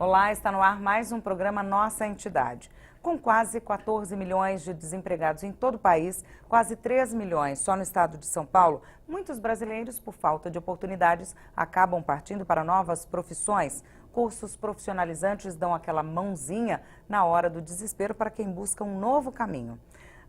Olá, está no ar mais um programa Nossa Entidade. Com quase 14 milhões de desempregados em todo o país, quase 3 milhões só no estado de São Paulo, muitos brasileiros, por falta de oportunidades, acabam partindo para novas profissões. Cursos profissionalizantes dão aquela mãozinha na hora do desespero para quem busca um novo caminho.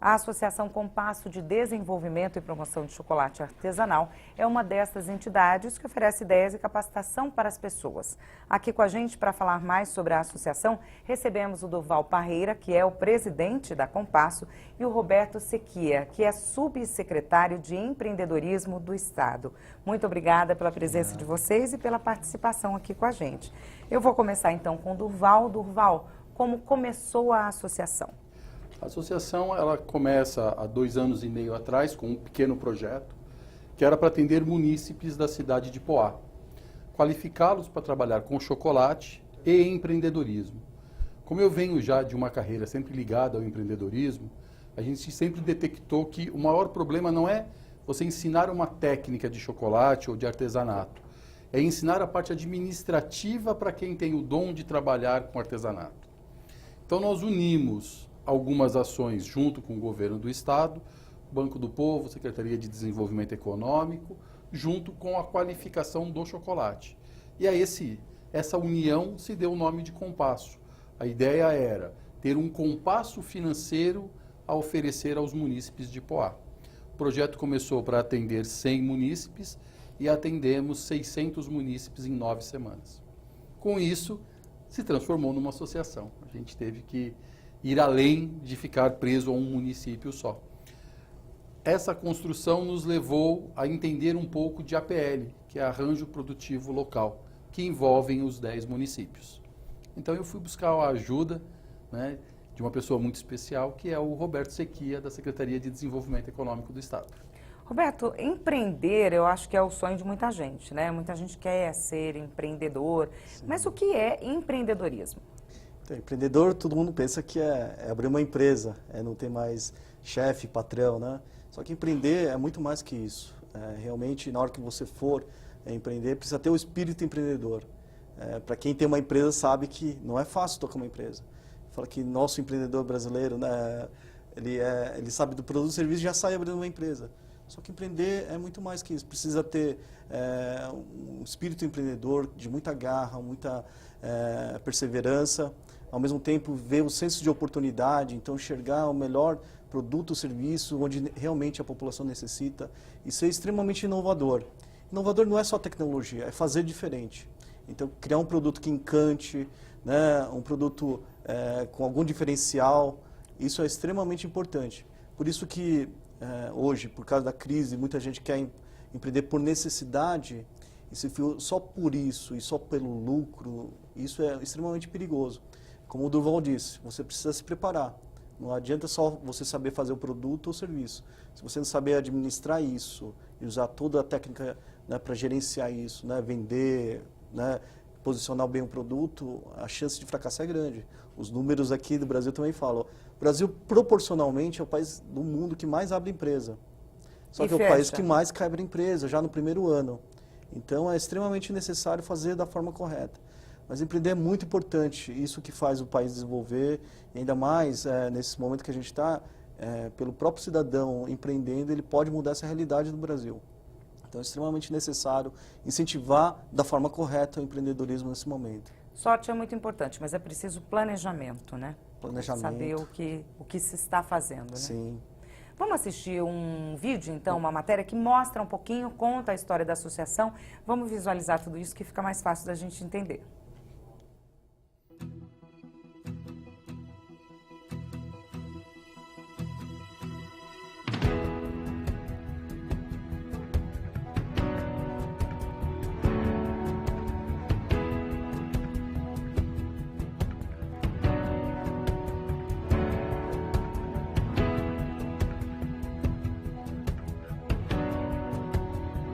A Associação Compasso de Desenvolvimento e Promoção de Chocolate Artesanal é uma dessas entidades que oferece ideias e capacitação para as pessoas. Aqui com a gente para falar mais sobre a associação, recebemos o Durval Parreira, que é o presidente da Compasso, e o Roberto Sequia, que é subsecretário de empreendedorismo do Estado. Muito obrigada pela presença de vocês e pela participação aqui com a gente. Eu vou começar então com o Durval. Durval, como começou a associação? A associação ela começa há 2 anos e meio atrás com um pequeno projeto que era para atender munícipes da cidade de Poá, qualificá-los para trabalhar com chocolate e empreendedorismo. Como eu venho já de uma carreira sempre ligada ao empreendedorismo, a gente sempre detectou que o maior problema não é você ensinar uma técnica de chocolate ou de artesanato, é ensinar a parte administrativa para quem tem o dom de trabalhar com artesanato. Então nós unimos algumas ações junto com o governo do estado, Banco do Povo, Secretaria de Desenvolvimento Econômico, junto com a qualificação do chocolate. E a essa união se deu o nome de Compasso. A ideia era ter um compasso financeiro a oferecer aos munícipes de Poá. O projeto começou para atender 100 munícipes e atendemos 600 munícipes em 9 semanas. Com isso, se transformou numa associação. A gente teve que ir além de ficar preso a um município só. Essa construção nos levou a entender um pouco de APL, que é Arranjo Produtivo Local, que envolvem os 10 municípios. Então eu fui buscar a ajuda, né, de uma pessoa muito especial, que é o Roberto Sequia, da Secretaria de Desenvolvimento Econômico do Estado. Roberto, empreender eu acho que é o sonho de muita gente, né? Muita gente quer ser empreendedor, sim. Mas o que é empreendedorismo? Então, empreendedor, todo mundo pensa que é abrir uma empresa, não ter mais chefe, patrão, né? Só que empreender é muito mais que isso. Realmente, na hora que você for empreender, precisa ter o espírito empreendedor. Para quem tem uma empresa sabe que não é fácil tocar uma empresa. Fala que nosso empreendedor brasileiro, né, ele sabe do produto e serviço e já sai abrindo uma empresa. Só que empreender é muito mais que isso. Precisa ter um espírito empreendedor de muita garra, muita perseverança. Ao mesmo tempo, ver o senso de oportunidade, então enxergar o melhor produto ou serviço onde realmente a população necessita e ser extremamente inovador. Inovador não é só tecnologia, é fazer diferente. Então, criar um produto que encante, né, um produto com algum diferencial, isso é extremamente importante. Por isso que hoje, por causa da crise, muita gente quer empreender por necessidade e se for só por isso e só pelo lucro, isso é extremamente perigoso. Como o Durval disse, você precisa se preparar. Não adianta só você saber fazer o produto ou serviço. Se você não saber administrar isso e usar toda a técnica, né, para gerenciar isso, né, vender, né, posicionar bem o produto, a chance de fracassar é grande. Os números aqui do Brasil também falam. O Brasil, proporcionalmente, é o país do mundo que mais abre empresa. Só que é o país que mais quebra empresa, já no primeiro ano. Então, é extremamente necessário fazer da forma correta. Mas empreender é muito importante, isso que faz o país desenvolver, e ainda mais nesse momento que a gente está, pelo próprio cidadão empreendendo, ele pode mudar essa realidade do Brasil. Então é extremamente necessário incentivar da forma correta o empreendedorismo nesse momento. Sorte é muito importante, mas é preciso planejamento, né? Planejamento. Saber o que se está fazendo, né? Sim. Vamos assistir um vídeo, então, uma matéria que mostra um pouquinho, conta a história da associação. Vamos visualizar tudo isso que fica mais fácil da gente entender.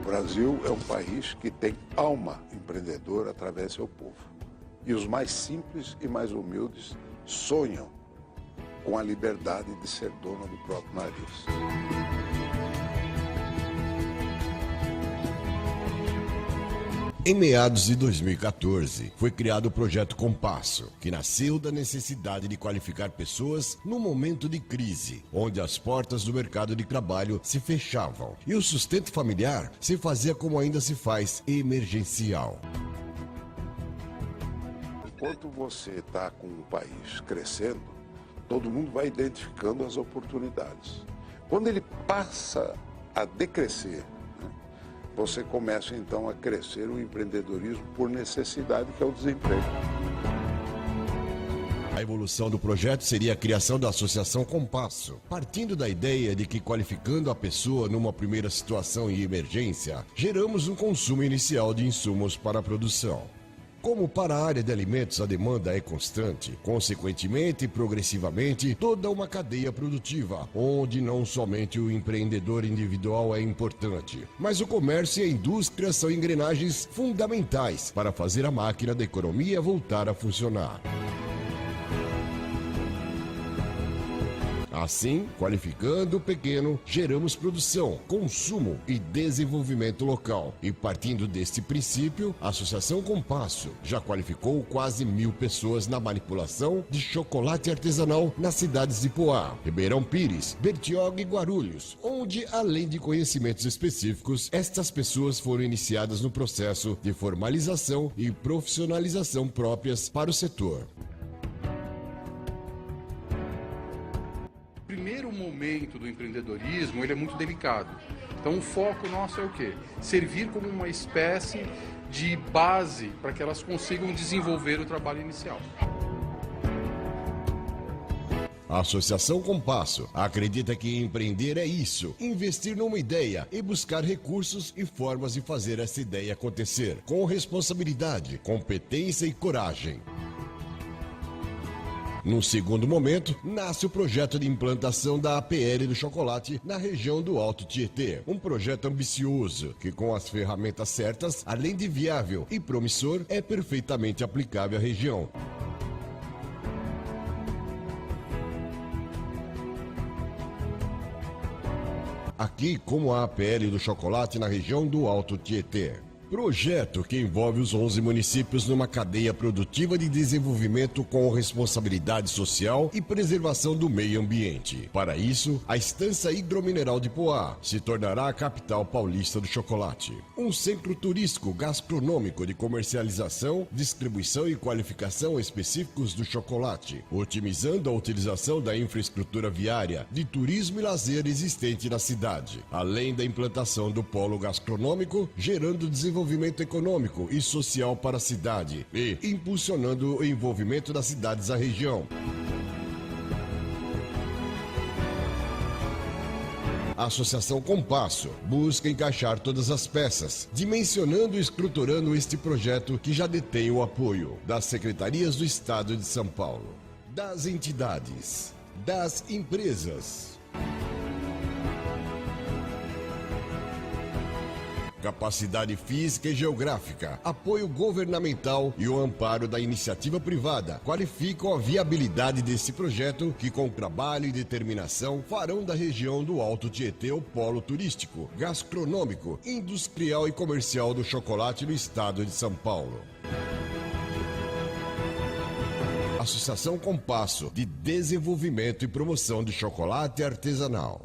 O Brasil é um país que tem alma empreendedora através do seu povo. E os mais simples e mais humildes sonham com a liberdade de ser dono do próprio nariz. Em meados de 2014, foi criado o Projeto Compasso, que nasceu da necessidade de qualificar pessoas no momento de crise, onde as portas do mercado de trabalho se fechavam e o sustento familiar se fazia como ainda se faz, emergencial. Enquanto você está com o país crescendo, todo mundo vai identificando as oportunidades. Quando ele passa a decrescer, você começa então a crescer o empreendedorismo por necessidade, que é o desemprego. A evolução do projeto seria a criação da Associação Compasso, partindo da ideia de que, qualificando a pessoa numa primeira situação em emergência, geramos um consumo inicial de insumos para a produção. Como para a área de alimentos a demanda é constante, consequentemente e progressivamente, toda uma cadeia produtiva, onde não somente o empreendedor individual é importante, mas o comércio e a indústria são engrenagens fundamentais para fazer a máquina da economia voltar a funcionar. Assim, qualificando o pequeno, geramos produção, consumo e desenvolvimento local. E partindo deste princípio, a Associação Compasso já qualificou quase 1.000 pessoas na manipulação de chocolate artesanal nas cidades de Poá, Ribeirão Pires, Bertioga e Guarulhos, onde, além de conhecimentos específicos, estas pessoas foram iniciadas no processo de formalização e profissionalização próprias para o setor. O primeiro momento do empreendedorismo, ele é muito delicado. Então o foco nosso é o quê? Servir como uma espécie de base para que elas consigam desenvolver o trabalho inicial. A Associação Compasso acredita que empreender é isso, investir numa ideia e buscar recursos e formas de fazer essa ideia acontecer, com responsabilidade, competência e coragem. No segundo momento, nasce o projeto de implantação da APL do chocolate na região do Alto Tietê. Um projeto ambicioso que, com as ferramentas certas, além de viável e promissor, é perfeitamente aplicável à região. Aqui, como a APL do chocolate na região do Alto Tietê. Projeto que envolve os 11 municípios numa cadeia produtiva de desenvolvimento com responsabilidade social e preservação do meio ambiente. Para isso, a Estância Hidromineral de Poá se tornará a capital paulista do chocolate. Um centro turístico gastronômico de comercialização, distribuição e qualificação específicos do chocolate, otimizando a utilização da infraestrutura viária, de turismo e lazer existente na cidade, além da implantação do polo gastronômico, gerando desenvolvimento econômico e social para a cidade e impulsionando o envolvimento das cidades da região. A Associação Compasso busca encaixar todas as peças, dimensionando e estruturando este projeto que já detém o apoio das secretarias do Estado de São Paulo, das entidades, das empresas. Capacidade física e geográfica, apoio governamental e o amparo da iniciativa privada qualificam a viabilidade desse projeto que, com trabalho e determinação, farão da região do Alto Tietê o polo turístico, gastronômico, industrial e comercial do chocolate no estado de São Paulo. Associação Compasso de Desenvolvimento e Promoção de Chocolate Artesanal.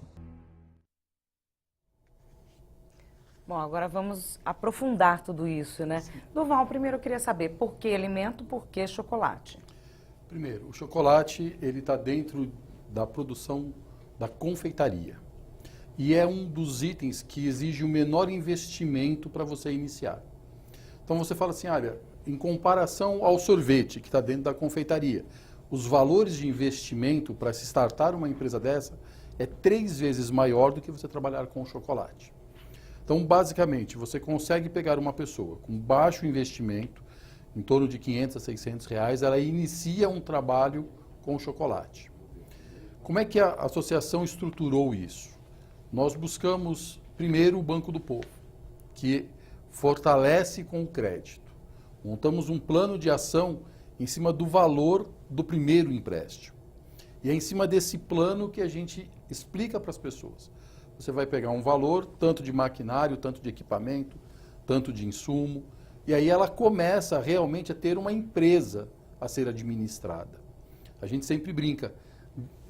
Bom, agora vamos aprofundar tudo isso, né? Durval, primeiro eu queria saber por que alimento, por que chocolate? Primeiro, o chocolate ele está dentro da produção da confeitaria. E é um dos itens que exige o menor investimento para você iniciar. Então você fala assim, olha, em comparação ao sorvete que está dentro da confeitaria, os valores de investimento para se startar uma empresa dessa é 3 vezes maior do que você trabalhar com chocolate. Então, basicamente, você consegue pegar uma pessoa com baixo investimento, em torno de 500 a 600 reais, ela inicia um trabalho com chocolate. Como é que a associação estruturou isso? Nós buscamos, primeiro, o Banco do Povo, que fortalece com o crédito. Montamos um plano de ação em cima do valor do primeiro empréstimo. E é em cima desse plano que a gente explica para as pessoas. Você vai pegar um valor, tanto de maquinário, tanto de equipamento, tanto de insumo, E aí ela começa realmente a ter uma empresa a ser administrada. A gente sempre brinca,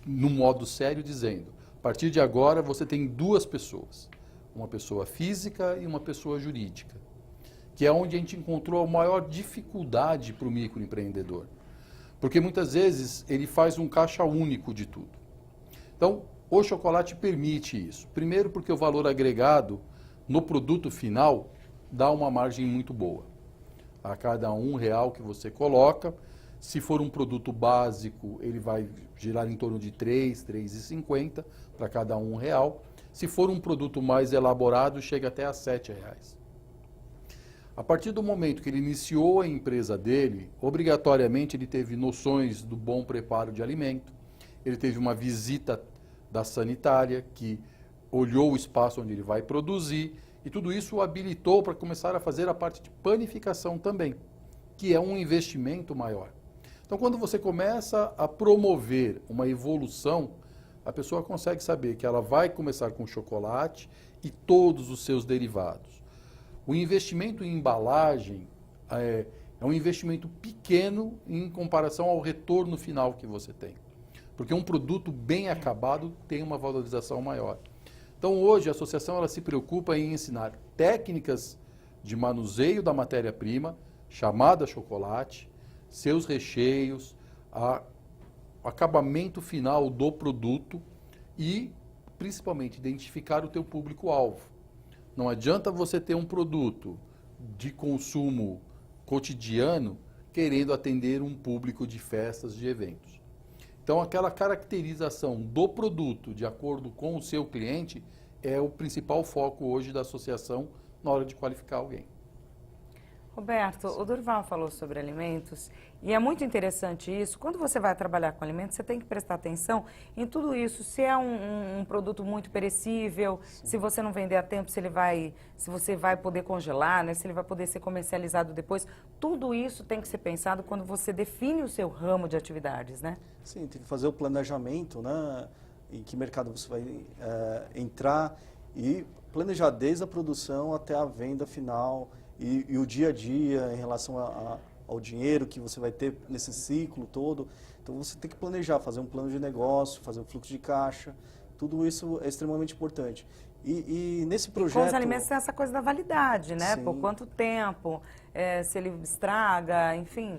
no modo sério, dizendo, a partir de agora você tem duas pessoas, uma pessoa física e uma pessoa jurídica, que é onde a gente encontrou a maior dificuldade para o microempreendedor. Porque muitas vezes ele faz um caixa único de tudo. Então, o chocolate permite isso. Primeiro porque o valor agregado no produto final dá uma margem muito boa. A cada R$1 que você coloca, se for um produto básico, ele vai girar em torno de R$ 3,50 para cada R$1. Se for um produto mais elaborado, chega até a R$ 7. A partir do momento que ele iniciou a empresa dele, obrigatoriamente ele teve noções do bom preparo de alimento, ele teve uma visita da sanitária, que olhou o espaço onde ele vai produzir, e tudo isso o habilitou para começar a fazer a parte de panificação também, que é um investimento maior. Então, quando você começa a promover uma evolução, a pessoa consegue saber que ela vai começar com chocolate e todos os seus derivados. O investimento em embalagem é um investimento pequeno em comparação ao retorno final que você tem. Porque um produto bem acabado tem uma valorização maior. Então, hoje, a associação ela se preocupa em ensinar técnicas de manuseio da matéria-prima, chamada chocolate, seus recheios, o acabamento final do produto e, principalmente, identificar o teu público-alvo. Não adianta você ter um produto de consumo cotidiano querendo atender um público de festas, de eventos. Então, aquela caracterização do produto de acordo com o seu cliente é o principal foco hoje da associação na hora de qualificar alguém. Roberto, o Durval falou sobre alimentos e é muito interessante isso. Quando você vai trabalhar com alimentos, você tem que prestar atenção em tudo isso. Se é um produto muito perecível, se você não vender a tempo, se você vai poder congelar, né? Se ele vai poder ser comercializado depois. Tudo isso tem que ser pensado quando você define o seu ramo de atividades, né? Sim, tem que fazer o planejamento, né? Em que mercado você vai entrar e planejar desde a produção até a venda final. E o dia a dia em relação ao dinheiro que você vai ter nesse ciclo todo. Então você tem que planejar, fazer um plano de negócio, fazer um fluxo de caixa. Tudo isso é extremamente importante. E nesse projeto... Com os alimentos tem essa coisa da validade, né? Sim. Por quanto tempo, se ele estraga, enfim.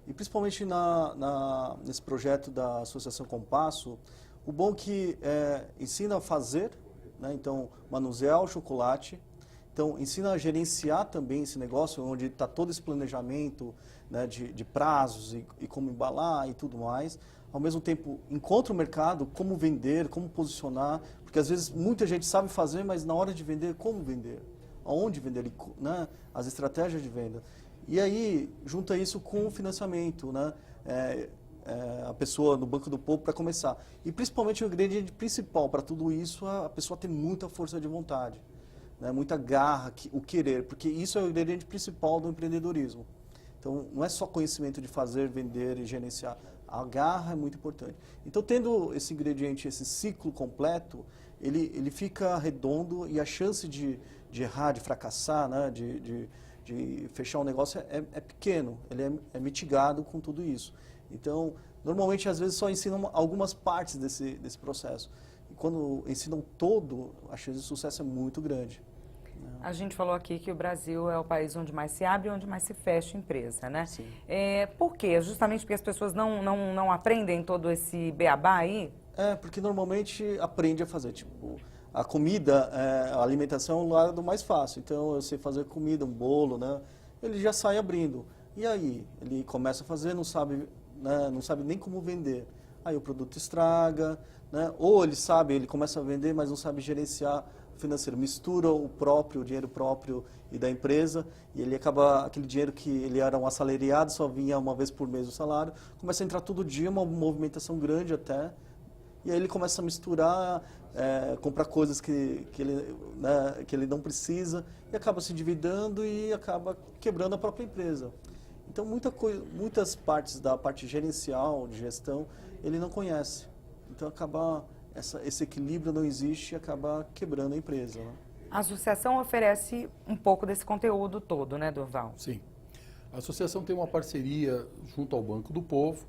E principalmente nesse projeto da Associação Compasso, o bom que ensina a fazer, né? Então manusear o chocolate. Então, ensina a gerenciar também esse negócio, onde está todo esse planejamento, né, de prazos e como embalar e tudo mais. Ao mesmo tempo, encontra o mercado, como vender, como posicionar, porque às vezes muita gente sabe fazer, mas na hora de vender, como vender? Aonde vender? Né, as estratégias de venda. E aí, junta isso com o financiamento, né? A pessoa no Banco do Povo para começar. E principalmente o ingrediente principal para tudo isso, a pessoa ter muita força de vontade. Né, muita garra, o querer, porque isso é o ingrediente principal do empreendedorismo. Então, não é só conhecimento de fazer, vender e gerenciar. A garra é muito importante. Então, tendo esse ingrediente, esse ciclo completo, ele fica redondo e a chance de errar, de fracassar, né, de fechar um negócio é pequeno. Ele é mitigado com tudo isso. Então, normalmente, às vezes, só ensinam algumas partes desse processo. E quando ensinam todo, a chance de sucesso é muito grande. A gente falou aqui que o Brasil é o país onde mais se abre e onde mais se fecha empresa, né? Sim. Por quê? Justamente porque as pessoas não aprendem todo esse beabá aí? Porque normalmente aprende a fazer, tipo, a comida, a alimentação é o lado mais fácil. Então, eu sei fazer comida, um bolo, né? Ele já sai abrindo. E aí? Ele começa a fazer, não sabe, né? Não sabe nem como vender. Aí o produto estraga, né? Ou ele começa a vender, mas não sabe gerenciar o financeiro. Mistura o dinheiro próprio e da empresa, e ele acaba, aquele dinheiro que ele era um assalariado, só vinha uma vez por mês o salário, começa a entrar todo dia, uma movimentação grande até, e aí ele começa a misturar, comprar coisas que ele não precisa, e acaba se endividando e acaba quebrando a própria empresa. Então, muitas partes da parte gerencial, de gestão, ele não conhece. Então, esse equilíbrio não existe e acaba quebrando a empresa. Né? A associação oferece um pouco desse conteúdo todo, né, Durval? Sim. A associação tem uma parceria junto ao Banco do Povo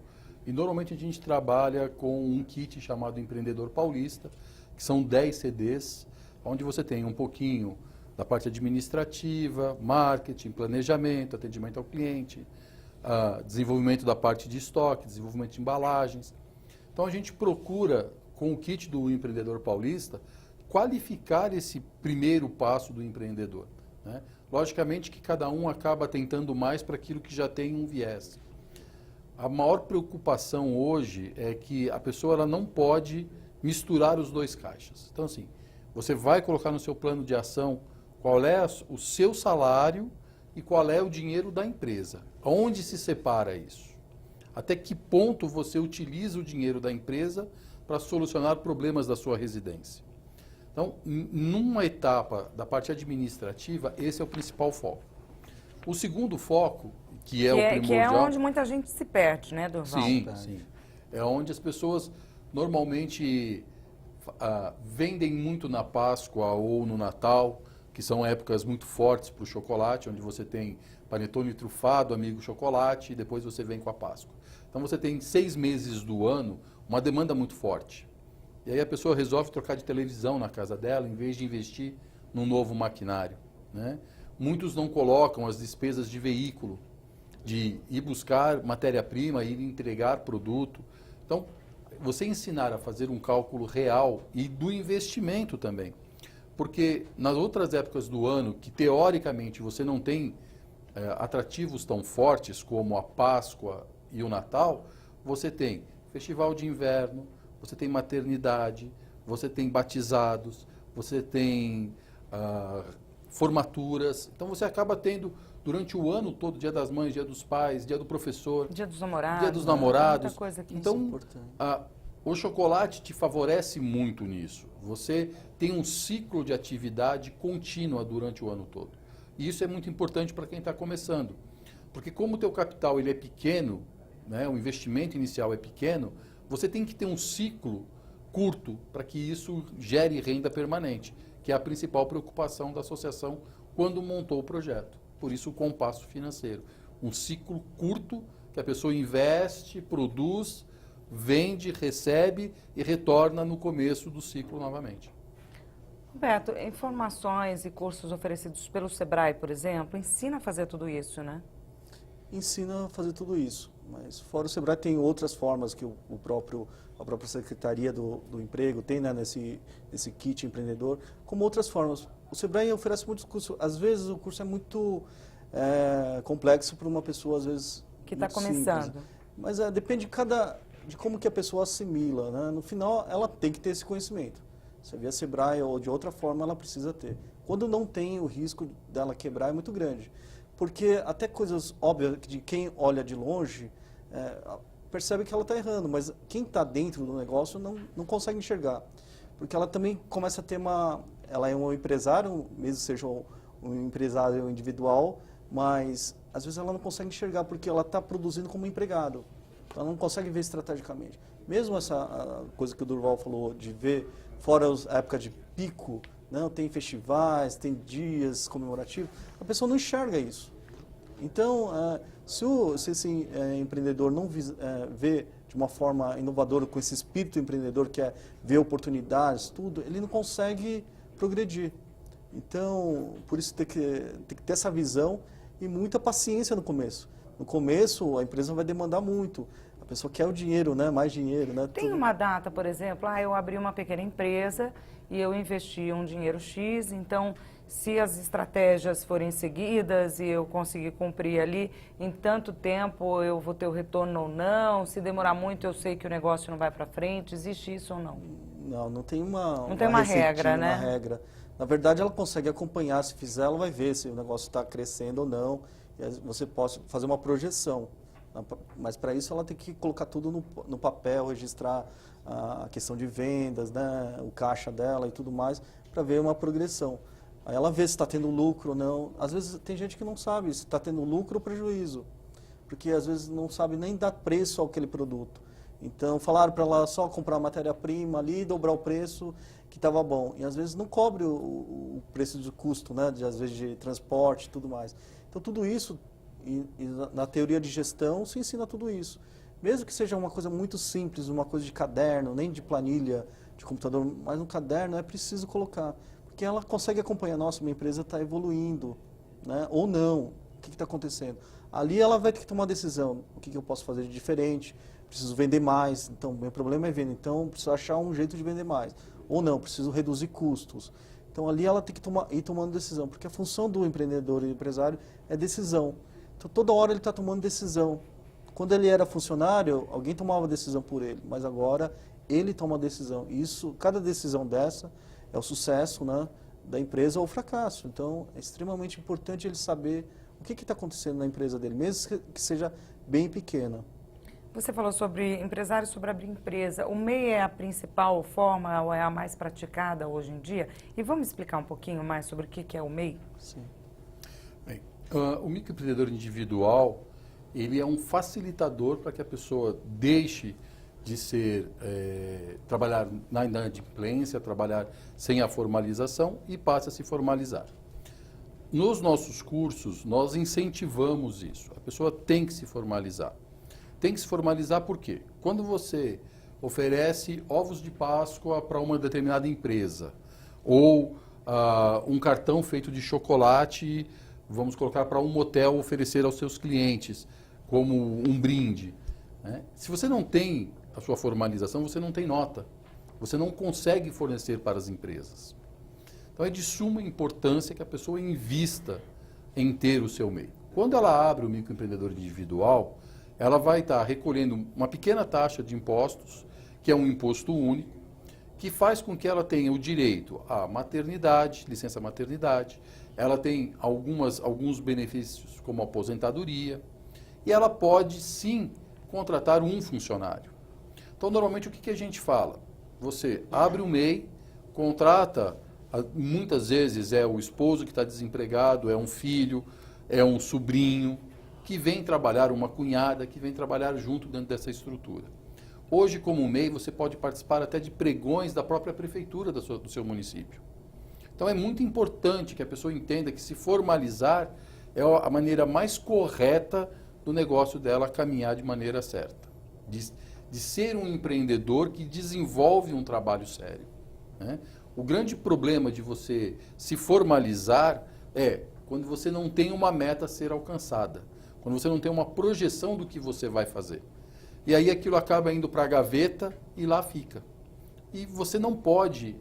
e normalmente a gente trabalha com um kit chamado Empreendedor Paulista, que são 10 CDs, onde você tem um pouquinho da parte administrativa, marketing, planejamento, atendimento ao cliente, desenvolvimento da parte de estoque, desenvolvimento de embalagens. Então a gente procura, com o kit do Empreendedor Paulista, qualificar esse primeiro passo do empreendedor, né? Logicamente que cada um acaba tentando mais para aquilo que já tem um viés. A maior preocupação hoje é que a pessoa ela não pode misturar os dois caixas. Então, assim, você vai colocar no seu plano de ação qual é o seu salário e qual é o dinheiro da empresa. Onde se separa isso? Até que ponto você utiliza o dinheiro da empresa para solucionar problemas da sua residência? Então, numa etapa da parte administrativa, esse é o principal foco. O segundo foco, que é o primordial... Que é onde muita gente se perde, né, Durval? Sim, sim. É onde as pessoas normalmente vendem muito na Páscoa ou no Natal, que são épocas muito fortes para o chocolate, onde você tem panetone trufado, amigo chocolate, e depois você vem com a Páscoa. Então você tem 6 meses do ano uma demanda muito forte. E aí a pessoa resolve trocar de televisão na casa dela, em vez de investir num novo maquinário, né? Muitos não colocam as despesas de veículo, de ir buscar matéria-prima, ir entregar produto. Então, você ensinar a fazer um cálculo real e do investimento também. Porque nas outras épocas do ano, que teoricamente você não tem atrativos tão fortes como a Páscoa e o Natal, você tem festival de inverno, você tem maternidade, você tem batizados, você tem formaturas. Então você acaba tendo durante o ano todo, Dia das Mães, Dia dos Pais, Dia do Professor, Dia dos Namorados. Dia dos Namorados. Muita coisa aqui. Então, o chocolate te favorece muito nisso. Você tem um ciclo de atividade contínua durante o ano todo. E isso é muito importante para quem está começando. Porque como o teu capital ele é pequeno, né, o investimento inicial é pequeno, você tem que ter um ciclo curto para que isso gere renda permanente, que é a principal preocupação da associação quando montou o projeto. Por isso o compasso financeiro. Um ciclo curto que a pessoa investe, produz, vende, recebe e retorna no começo do ciclo novamente. Roberto, informações e cursos oferecidos pelo Sebrae, por exemplo, ensina a fazer tudo isso, né? Ensina a fazer tudo isso. Mas fora o Sebrae tem outras formas que a própria Secretaria do Emprego tem, né, nesse kit empreendedor, como outras formas. O Sebrae oferece muitos cursos. Às vezes o curso é muito complexo para uma pessoa, às vezes, que está começando. Simples. Mas depende de como que a pessoa assimila, né? No final, ela tem que ter esse conhecimento. Você vê a Sebrae ou de outra forma, ela precisa ter. Quando não tem, o risco dela quebrar é muito grande. Porque até coisas óbvias de quem olha de longe percebe que ela está errando, mas quem está dentro do negócio não consegue enxergar. Porque ela também começa a ter ela é um empresário, mesmo seja um empresário individual, mas às vezes ela não consegue enxergar porque ela está produzindo como empregado. Ela não consegue ver estrategicamente. Mesmo essa coisa que o Durval falou de ver fora a época de pico, não, tem festivais, tem dias comemorativos, a pessoa não enxerga isso. Então, se esse empreendedor não vê de uma forma inovadora, com esse espírito empreendedor que é ver oportunidades, tudo, ele não consegue progredir. Então, por isso tem que ter essa visão e muita paciência no começo. No começo, a empresa vai demandar muito. A pessoa quer o dinheiro, né? Mais dinheiro, né? Tem uma data, por exemplo, eu abri uma pequena empresa e eu investi um dinheiro X, então se as estratégias forem seguidas e eu conseguir cumprir ali, em tanto tempo eu vou ter o retorno ou não, se demorar muito eu sei que o negócio não vai para frente, existe isso ou não? Não tem uma regra, né? Uma regra. Na verdade, ela consegue acompanhar, se fizer, ela vai ver se o negócio está crescendo ou não, e você pode fazer uma projeção. Mas para isso ela tem que colocar tudo no papel, registrar a questão de vendas, né, o caixa dela e tudo mais, para ver uma progressão. Aí ela vê se está tendo lucro ou não. Às vezes tem gente que não sabe se está tendo lucro ou prejuízo, porque às vezes não sabe nem dar preço àquele produto. Então falaram para ela só comprar matéria-prima ali, dobrar o preço, que estava bom. E às vezes não cobre o preço do custo, né? Às vezes de transporte e tudo mais. Então tudo isso, e na teoria de gestão, se ensina tudo isso. Mesmo que seja uma coisa muito simples, uma coisa de caderno, nem de planilha, de computador, mas no caderno é preciso colocar. Porque ela consegue acompanhar, nossa, minha empresa está evoluindo, né? Ou não, o que está acontecendo? Ali ela vai ter que tomar uma decisão, o que eu posso fazer de diferente, preciso vender mais, então meu problema é vender, então preciso achar um jeito de vender mais. Ou não, preciso reduzir custos. Então ali ela tem que ir tomando decisão, porque a função do empreendedor e empresário é decisão. Então toda hora ele está tomando decisão. Quando ele era funcionário, alguém tomava decisão por ele, mas agora ele toma a decisão. E isso, cada decisão dessa é o sucesso, né, da empresa ou o fracasso. Então é extremamente importante ele saber o que está acontecendo na empresa dele, mesmo que seja bem pequena. Você falou sobre empresários, sobre abrir empresa. O MEI é a principal forma ou é a mais praticada hoje em dia? E vamos explicar um pouquinho mais sobre o que é o MEI? Sim. Bem, o microempreendedor individual, ele é um facilitador para que a pessoa deixe de trabalhar na inadimplência, trabalhar sem a formalização e passe a se formalizar. Nos nossos cursos, nós incentivamos isso. A pessoa tem que se formalizar. Tem que se formalizar por quê? Quando você oferece ovos de Páscoa para uma determinada empresa ou um cartão feito de chocolate, vamos colocar para um motel oferecer aos seus clientes como um brinde, né? Se você não tem a sua formalização, você não tem nota. Você não consegue fornecer para as empresas. Então é de suma importância que a pessoa invista em ter o seu MEI. Quando ela abre o microempreendedor individual, ela vai estar recolhendo uma pequena taxa de impostos, que é um imposto único, que faz com que ela tenha o direito à maternidade, licença maternidade, ela tem alguns benefícios como aposentadoria, e ela pode sim contratar um funcionário. Então, normalmente, o que a gente fala? Você abre o MEI, contrata, muitas vezes é o esposo que está desempregado, é um filho, é um sobrinho, que vem trabalhar, uma cunhada, que vem trabalhar junto dentro dessa estrutura. Hoje, como MEI, você pode participar até de pregões da própria prefeitura do seu município. Então, é muito importante que a pessoa entenda que se formalizar é a maneira mais correta do negócio dela caminhar de maneira certa. De ser um empreendedor que desenvolve um trabalho sério, né? O grande problema de você se formalizar é quando você não tem uma meta a ser alcançada, quando você não tem uma projeção do que você vai fazer. E aí aquilo acaba indo para a gaveta e lá fica. E você não pode,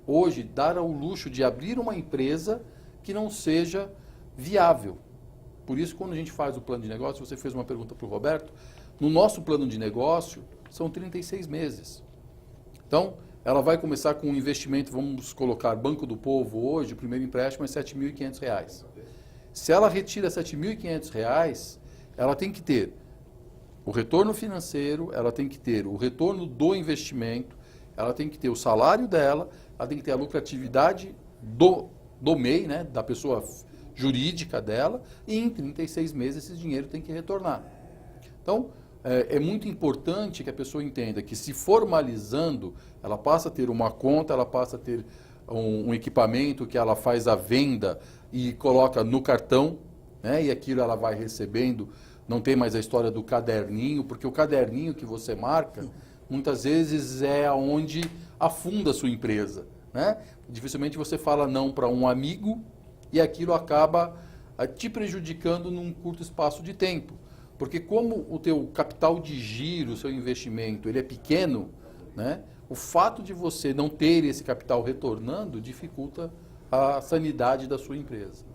hoje, dar ao luxo de abrir uma empresa que não seja viável. Por isso, quando a gente faz o plano de negócio, você fez uma pergunta para o Roberto, no nosso plano de negócio, são 36 meses. Então, ela vai começar com um investimento, vamos colocar Banco do Povo hoje, o primeiro empréstimo é R$ 7.500. Se ela retira R$ 7.500, ela tem que ter o retorno financeiro, ela tem que ter o retorno do investimento, ela tem que ter o salário dela, ela tem que ter a lucratividade do MEI, né, da pessoa jurídica dela, e em 36 meses esse dinheiro tem que retornar. Então, é muito importante que a pessoa entenda que se formalizando, ela passa a ter uma conta, ela passa a ter um equipamento que ela faz a venda e coloca no cartão, né, e aquilo ela vai recebendo. Não tem mais a história do caderninho, porque o caderninho que você marca, muitas vezes é onde afunda a sua empresa, né? Dificilmente você fala não para um amigo e aquilo acaba te prejudicando num curto espaço de tempo. Porque como o teu capital de giro, o seu investimento, ele é pequeno, né? O fato de você não ter esse capital retornando dificulta a sanidade da sua empresa.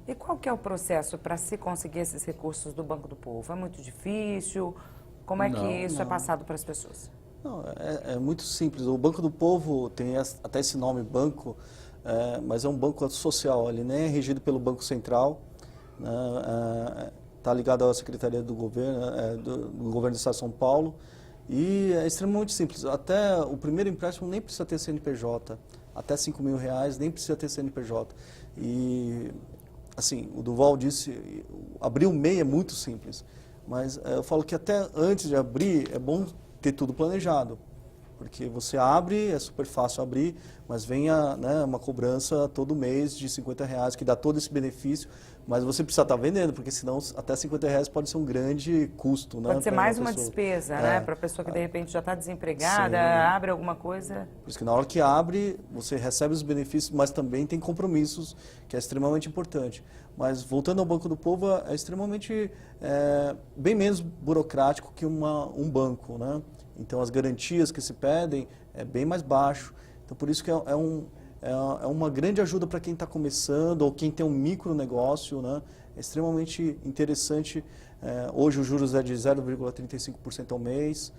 E qual que é o processo para se conseguir esses recursos do Banco do Povo? É muito difícil? Como é que isso é passado para as pessoas? Não, é muito simples. O Banco do Povo tem até esse nome, banco, mas é um banco social. Ele nem é regido pelo Banco Central, está ligado à Secretaria do Governo, do Governo do Estado de São Paulo. E é extremamente simples. Até o primeiro empréstimo nem precisa ter CNPJ. Até R$ 5.000 nem precisa ter CNPJ. E, assim, o Duval disse, abrir o MEI é muito simples. Mas eu falo que até antes de abrir, é bom ter tudo planejado. Porque você abre, é super fácil abrir, mas vem né, uma cobrança todo mês de R$50, que dá todo esse benefício, mas você precisa estar vendendo, porque senão até R$50 pode ser um grande custo. Né, pode ser mais uma pessoa. despesa, né? Para a pessoa que de repente já está desempregada, abre alguma coisa. Por isso que na hora que abre, você recebe os benefícios, mas também tem compromissos, que é extremamente importante. Mas voltando ao Banco do Povo, é extremamente, bem menos burocrático que um banco, né? Então, as garantias que se pedem é bem mais baixo. Então, por isso que é uma grande ajuda para quem está começando ou quem tem um micronegócio, né? É extremamente interessante. Hoje, os juros é de 0,35% ao mês.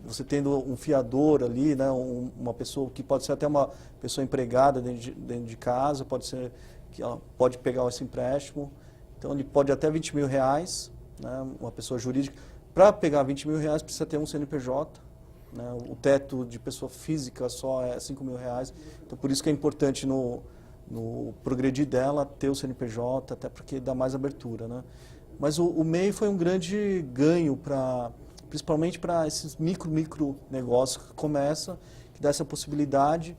Você tendo um fiador ali, né? Uma pessoa que pode ser até uma pessoa empregada dentro de casa, pode ser que ela pode pegar esse empréstimo. Então, ele pode até R$20 mil, né? Uma pessoa jurídica. Para pegar R$20 mil precisa ter um CNPJ, né? O teto de pessoa física só é R$5 mil. Então, por isso que é importante no progredir dela ter o CNPJ, até porque dá mais abertura, né? Mas o MEI foi um grande ganho, principalmente para esses micro negócios que começam, que dá essa possibilidade,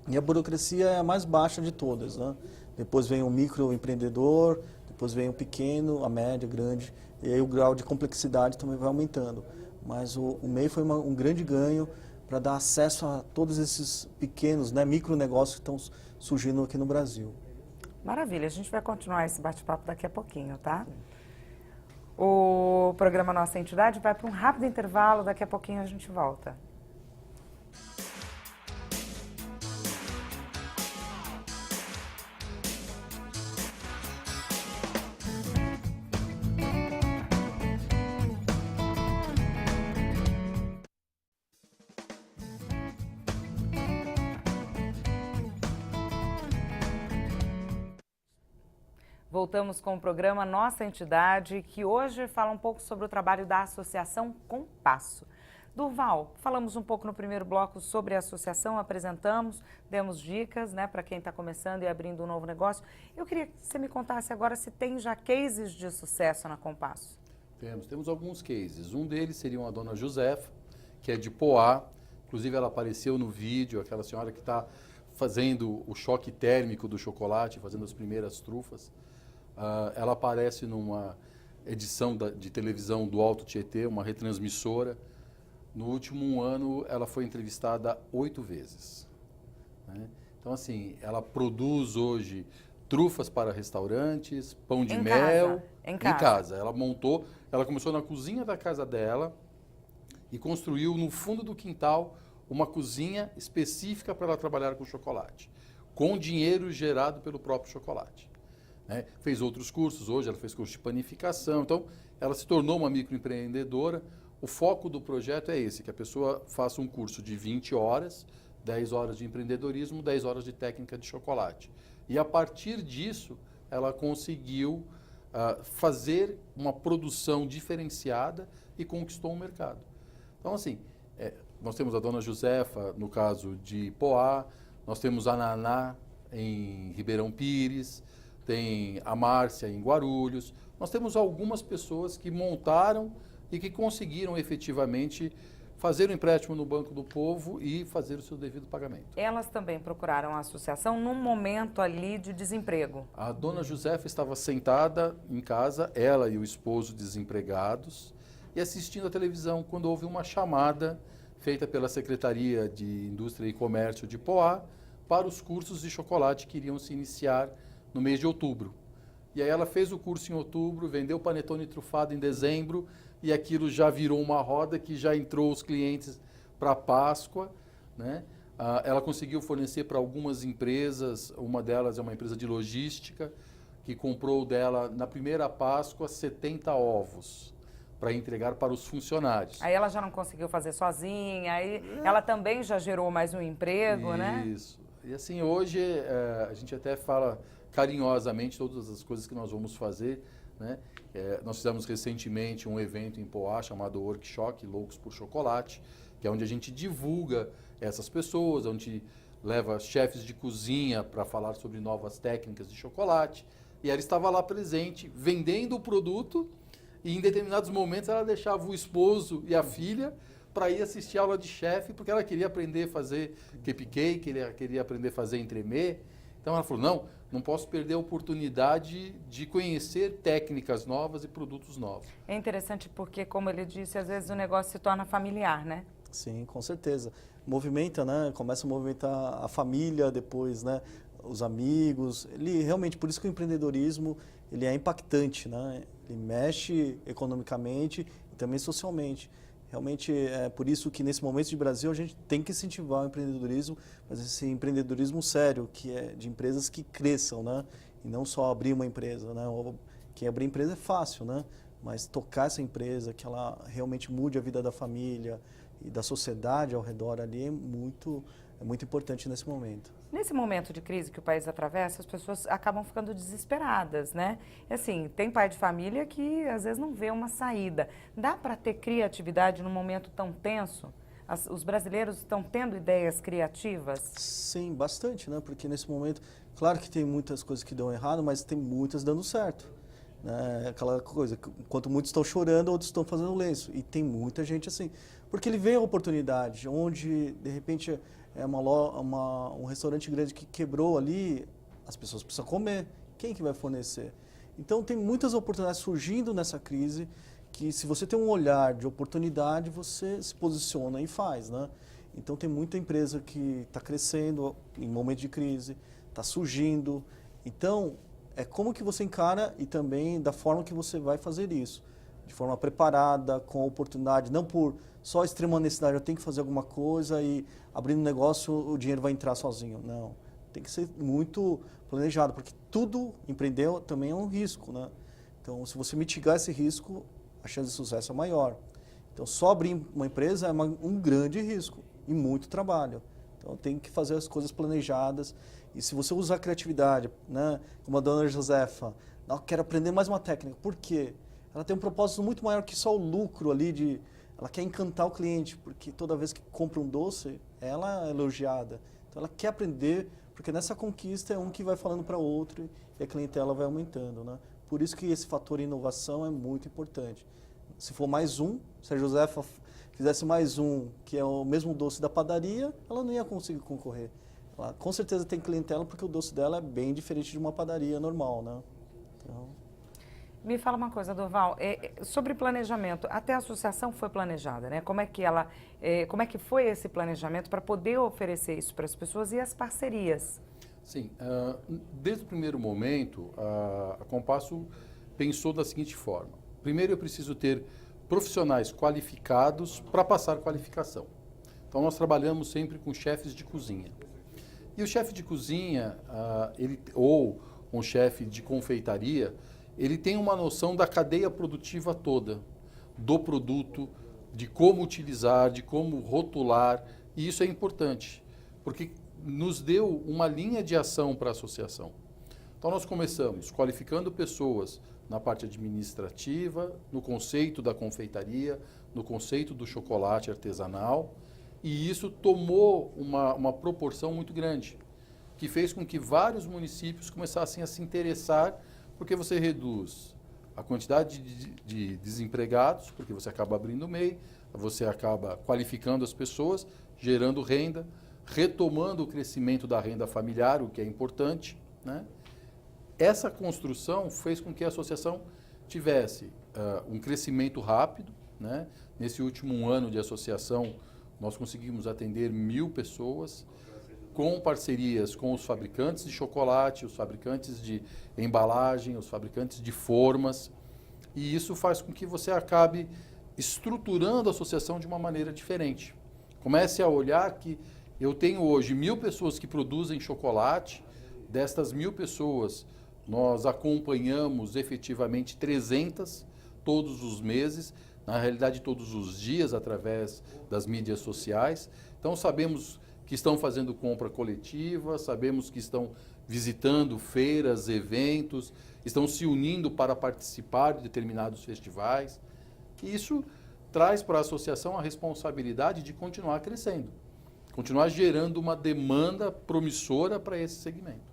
e a burocracia é a mais baixa de todas, né? Depois vem o microempreendedor, depois vem o pequeno, a média, grande, e aí o grau de complexidade também vai aumentando. Mas o MEI foi um grande ganho para dar acesso a todos esses pequenos, né, micronegócios que estão surgindo aqui no Brasil. Maravilha, a gente vai continuar esse bate-papo daqui a pouquinho, tá? O programa Nossa Entidade vai para um rápido intervalo, daqui a pouquinho a gente volta. Voltamos com o programa Nossa Entidade, que hoje fala um pouco sobre o trabalho da Associação Compasso. Durval, falamos um pouco no primeiro bloco sobre a associação, apresentamos, demos dicas, né, para quem está começando e abrindo um novo negócio. Eu queria que você me contasse agora se tem já cases de sucesso na Compasso. Temos alguns cases. Um deles seria a dona Josefa, que é de Poá. Inclusive, ela apareceu no vídeo, aquela senhora que está fazendo o choque térmico do chocolate, fazendo as primeiras trufas. Ela aparece numa edição de televisão do Alto Tietê, uma retransmissora. No último ano, ela foi entrevistada 8 vezes. Né? Então, assim, ela produz hoje trufas para restaurantes, pão de mel. Em casa. Ela começou na cozinha da casa dela e construiu no fundo do quintal uma cozinha específica para ela trabalhar com chocolate, com dinheiro gerado pelo próprio chocolate. Né? Fez outros cursos, hoje ela fez curso de panificação, então ela se tornou uma microempreendedora. O foco do projeto é esse, que a pessoa faça um curso de 20 horas, 10 horas de empreendedorismo, 10 horas de técnica de chocolate. E a partir disso, ela conseguiu fazer uma produção diferenciada e conquistou um mercado. Então, assim, nós temos a dona Josefa, no caso de Poá, nós temos a Naná em Ribeirão Pires, tem a Márcia em Guarulhos. Nós temos algumas pessoas que montaram e que conseguiram efetivamente fazer o empréstimo no Banco do Povo e fazer o seu devido pagamento. Elas também procuraram a associação num momento ali de desemprego. A dona Josefa estava sentada em casa, ela e o esposo desempregados, e assistindo a televisão quando houve uma chamada feita pela Secretaria de Indústria e Comércio de Poá para os cursos de chocolate que iriam se iniciar no mês de outubro. E aí ela fez o curso em outubro, vendeu panetone trufado em dezembro, e aquilo já virou uma roda que já entrou os clientes para a Páscoa, né? Ela conseguiu fornecer para algumas empresas, uma delas é uma empresa de logística, que comprou dela na primeira Páscoa 70 ovos para entregar para os funcionários. Aí ela já não conseguiu fazer sozinha, aí ela também já gerou mais um emprego, né? Isso. E assim, hoje a gente até fala carinhosamente todas as coisas que nós vamos fazer, né? Nós fizemos recentemente um evento em Poá chamado Workshop Loucos por Chocolate, que é onde a gente divulga essas pessoas, onde leva chefes de cozinha para falar sobre novas técnicas de chocolate. E ela estava lá presente, vendendo o produto, e em determinados momentos ela deixava o esposo e a filha para ir assistir aula de chefe, porque ela queria aprender a fazer cupcake, ela queria aprender a fazer entremê. Então ela falou, não posso perder a oportunidade de conhecer técnicas novas e produtos novos. É interessante porque, como ele disse, às vezes o negócio se torna familiar, né? Sim, com certeza. Movimenta, né? Começa a movimentar a família, depois, né? Os amigos. Ele realmente, por isso que o empreendedorismo ele é impactante, né? Ele mexe economicamente e também socialmente. Realmente é por isso que nesse momento de Brasil a gente tem que incentivar o empreendedorismo, mas esse empreendedorismo sério, que é de empresas que cresçam, né? E não só abrir uma empresa, né? Quem abrir empresa é fácil, né? Mas tocar essa empresa, que ela realmente mude a vida da família e da sociedade ao redor ali é muito importante nesse momento. Nesse momento de crise que o país atravessa, as pessoas acabam ficando desesperadas, né? E assim, tem pai de família que às vezes não vê uma saída. Dá para ter criatividade num momento tão tenso? Os brasileiros estão tendo ideias criativas? Sim, bastante, né? Porque nesse momento, claro que tem muitas coisas que dão errado, mas tem muitas dando certo. Né? Aquela coisa, enquanto muitos estão chorando, outros estão fazendo lenço. E tem muita gente assim. Porque ele vê a oportunidade, onde de repente é um restaurante grande que quebrou ali, as pessoas precisam comer. Quem que vai fornecer? Então tem muitas oportunidades surgindo nessa crise, que se você tem um olhar de oportunidade, você se posiciona e faz, né? Então tem muita empresa que está crescendo em momento de crise, está surgindo. Então é como que você encara e também da forma que você vai fazer isso. De forma preparada, com oportunidade, não por só extrema necessidade, eu tenho que fazer alguma coisa e abrindo um negócio o dinheiro vai entrar sozinho. Não, tem que ser muito planejado, porque tudo, empreender também é um risco, né? Então, se você mitigar esse risco, a chance de sucesso é maior. Então, só abrir uma empresa é um grande risco e muito trabalho. Então, tem que fazer as coisas planejadas. E se você usar a criatividade, né, como a dona Josefa, não, quero aprender mais uma técnica. Por quê? Ela tem um propósito muito maior que só o lucro ali ela quer encantar o cliente, porque toda vez que compra um doce, ela é elogiada. Então ela quer aprender, porque nessa conquista é um que vai falando para o outro e a clientela vai aumentando, né? Por isso que esse fator inovação é muito importante. Se for mais um, se a Josefa fizesse mais um, que é o mesmo doce da padaria, ela não ia conseguir concorrer. Ela com certeza tem clientela, porque o doce dela é bem diferente de uma padaria normal, né? Então... Me fala uma coisa, Durval, sobre planejamento, até a associação foi planejada, né? Como é que foi esse planejamento para poder oferecer isso para as pessoas e as parcerias? Sim, desde o primeiro momento, a Compasso pensou da seguinte forma. Primeiro, eu preciso ter profissionais qualificados para passar qualificação. Então, nós trabalhamos sempre com chefes de cozinha. E o chefe de cozinha, ou um chefe de confeitaria, ele tem uma noção da cadeia produtiva toda, do produto, de como utilizar, de como rotular, e isso é importante, porque nos deu uma linha de ação para a associação. Então nós começamos qualificando pessoas na parte administrativa, no conceito da confeitaria, no conceito do chocolate artesanal, e isso tomou uma proporção muito grande, que fez com que vários municípios começassem a se interessar, porque você reduz a quantidade de desempregados, porque você acaba abrindo o MEI, você acaba qualificando as pessoas, gerando renda, retomando o crescimento da renda familiar, o que é importante, né? Essa construção fez com que a associação tivesse um crescimento rápido, né? Nesse último ano de associação, nós conseguimos atender 1.000 pessoas, com parcerias com os fabricantes de chocolate, os fabricantes de embalagem, os fabricantes de formas, e isso faz com que você acabe estruturando a associação de uma maneira diferente. Comece a olhar que eu tenho hoje 1.000 pessoas que produzem chocolate, destas 1.000 pessoas nós acompanhamos efetivamente 300 todos os meses, na realidade todos os dias através das mídias sociais, então sabemos que estão fazendo compra coletiva, sabemos que estão visitando feiras, eventos, estão se unindo para participar de determinados festivais. E isso traz para a associação a responsabilidade de continuar crescendo, continuar gerando uma demanda promissora para esse segmento.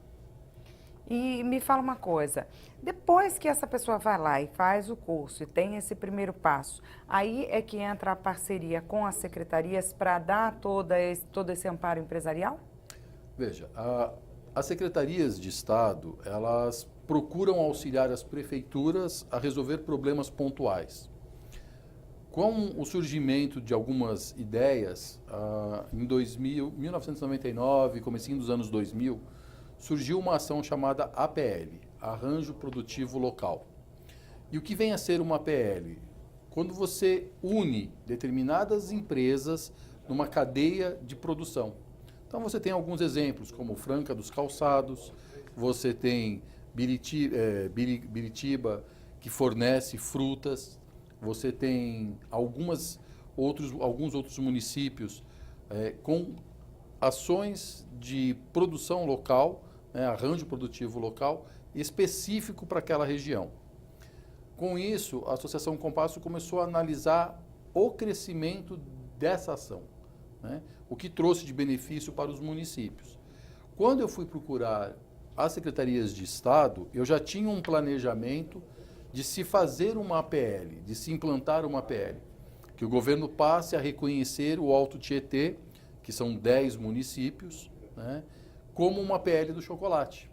E me fala uma coisa, depois que essa pessoa vai lá e faz o curso e tem esse primeiro passo, aí é que entra a parceria com as secretarias para dar todo esse amparo empresarial? Veja, as secretarias de Estado, elas procuram auxiliar as prefeituras a resolver problemas pontuais. Com o surgimento de algumas ideias, em 1999, comecinho dos anos 2000, surgiu uma ação chamada APL, Arranjo Produtivo Local. E o que vem a ser uma APL? Quando você une determinadas empresas numa cadeia de produção. Então você tem alguns exemplos, como Franca dos Calçados, você tem Biritiba, que fornece frutas, você tem alguns outros municípios com ações de produção local, arranjo produtivo local, específico para aquela região. Com isso, a Associação Compasso começou a analisar o crescimento dessa ação, o que trouxe de benefício para os municípios. Quando eu fui procurar as secretarias de Estado, eu já tinha um planejamento de se fazer uma APL, de se implantar uma APL, que o governo passe a reconhecer o Alto Tietê, que são 10 municípios, como uma APL do chocolate.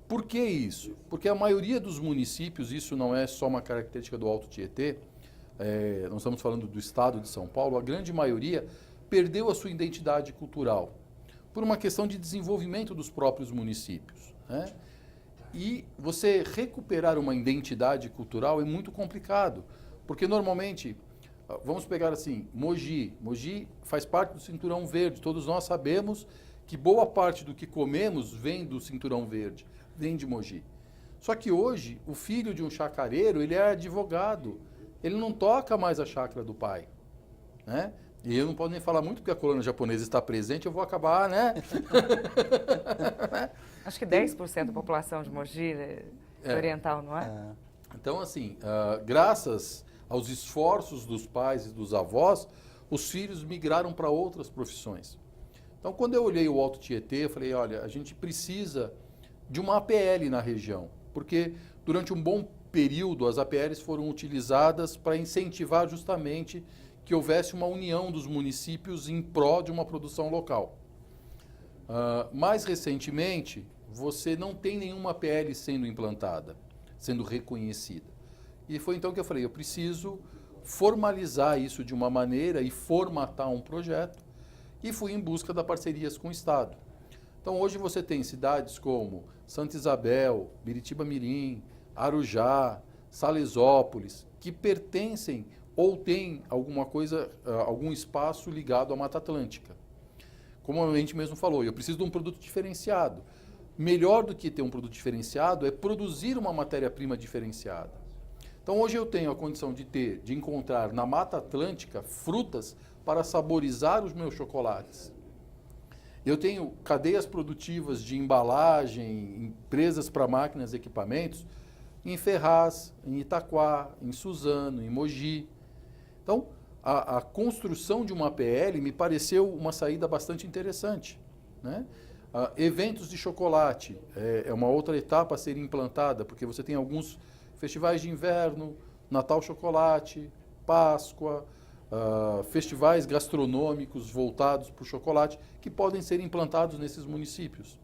Por que isso? Porque a maioria dos municípios, isso não é só uma característica do Alto Tietê, nós estamos falando do estado de São Paulo, a grande maioria perdeu a sua identidade cultural por uma questão de desenvolvimento dos próprios municípios. E você recuperar uma identidade cultural é muito complicado, porque normalmente, vamos pegar assim, Mogi faz parte do Cinturão Verde, todos nós sabemos que boa parte do que comemos vem do Cinturão Verde, vem de Mogi. Só que hoje, o filho de um chacareiro, ele é advogado, ele não toca mais a chácara do pai, E eu não posso nem falar muito porque a colônia japonesa está presente, eu vou acabar, Acho que 10% da população de Mogi oriental, não é? Então, assim, graças aos esforços dos pais e dos avós, os filhos migraram para outras profissões. Então, quando eu olhei o Alto Tietê, eu falei, olha, a gente precisa de uma APL na região, porque durante um bom período as APLs foram utilizadas para incentivar justamente que houvesse uma união dos municípios em prol de uma produção local. Mais recentemente, você não tem nenhuma APL sendo implantada, sendo reconhecida. E foi então que eu falei, eu preciso formalizar isso de uma maneira e formatar um projeto, e fui em busca das parcerias com o Estado. Então hoje você tem cidades como Santa Isabel, Biritiba Mirim, Arujá, Salesópolis, que pertencem ou têm alguma coisa, algum espaço ligado à Mata Atlântica. Como a gente mesmo falou, eu preciso de um produto diferenciado. Melhor do que ter um produto diferenciado é produzir uma matéria-prima diferenciada. Então hoje eu tenho a condição de encontrar na Mata Atlântica frutas para saborizar os meus chocolates. Eu tenho cadeias produtivas de embalagem, empresas para máquinas e equipamentos em Ferraz, em Itaquá, em Suzano, em Mogi. Então, a construção de uma APL me pareceu uma saída bastante interessante. Eventos de chocolate é uma outra etapa a ser implantada, porque você tem alguns festivais de inverno, Natal Chocolate, Páscoa, festivais gastronômicos voltados para o chocolate, que podem ser implantados nesses municípios.